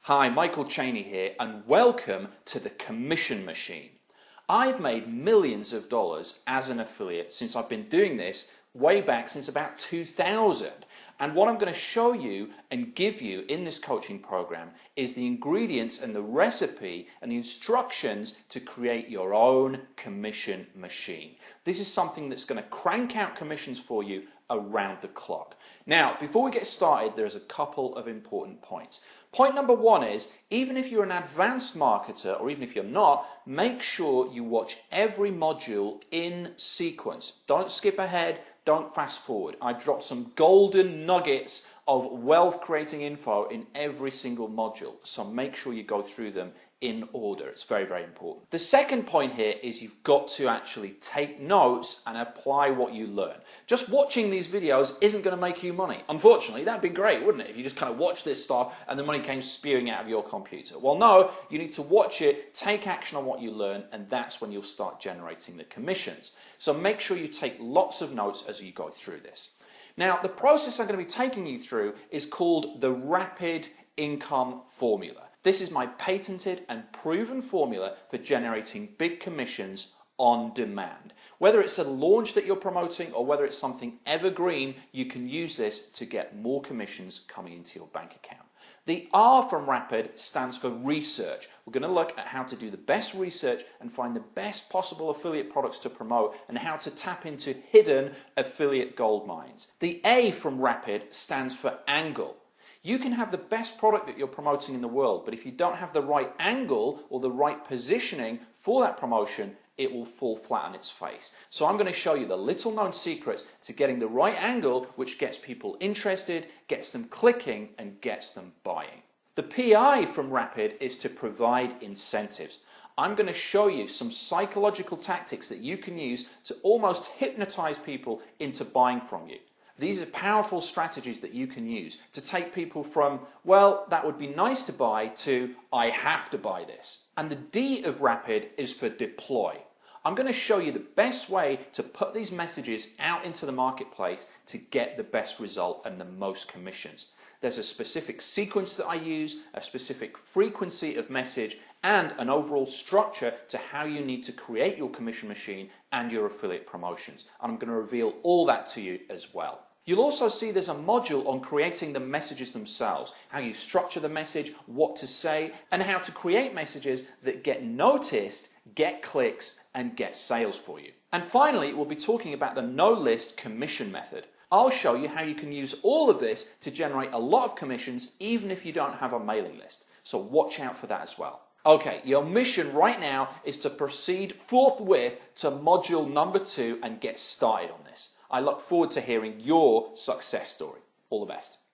Hi, Michael Cheney here, and welcome to the Commission Machine. I've made millions of dollars as an affiliate since I've been doing this way back since about 2000. And what I'm going to show you and give you in this coaching program is the ingredients and the recipe and the instructions to create your own commission machine. This is something that's going to crank out commissions for you around the clock. Now, before we get started, there's a couple of important points. Point number one is, even if you're an advanced marketer, or even if you're not, make sure you watch every module in sequence. Don't skip ahead, don't fast forward. I've dropped some golden nuggets of wealth creating info in every single module, so make sure you go through them in order. It's very, very important. The second point here is you've got to actually take notes and apply what you learn. Just watching these videos isn't going to make you money. Unfortunately, that'd be great, wouldn't it? If you just kind of watch this stuff and the money came spewing out of your computer. Well, no, you need to watch it, take action on what you learn, and that's when you'll start generating the commissions. So make sure you take lots of notes as you go through this. Now, the process I'm going to be taking you through is called the Rapid Income Formula. This is my patented and proven formula for generating big commissions on demand. Whether it's a launch that you're promoting or whether it's something evergreen, you can use this to get more commissions coming into your bank account. The R from Rapid stands for research. We're going to look at how to do the best research and find the best possible affiliate products to promote and how to tap into hidden affiliate gold mines. The A from Rapid stands for angle. You can have the best product that you're promoting in the world, but if you don't have the right angle or the right positioning for that promotion, it will fall flat on its face. So I'm going to show you the little known secrets to getting the right angle, which gets people interested, gets them clicking, and gets them buying. The PI from Rapid is to provide incentives. I'm going to show you some psychological tactics that you can use to almost hypnotize people into buying from you. These are powerful strategies that you can use to take people from, well, that would be nice to buy, to, I have to buy this. And the D of Rapid is for deploy. I'm going to show you the best way to put these messages out into the marketplace to get the best result and the most commissions. There's a specific sequence that I use, a specific frequency of message, and an overall structure to how you need to create your commission machine and your affiliate promotions. And I'm going to reveal all that to you as well. You'll also see there's a module on creating the messages themselves, how you structure the message, what to say, and how to create messages that get noticed, get clicks, and get sales for you. And finally, we'll be talking about the no-list commission method. I'll show you how you can use all of this to generate a lot of commissions even if you don't have a mailing list. So watch out for that as well. Okay, your mission right now is to proceed forthwith to module number 2 and get started on this. I look forward to hearing your success story. All the best.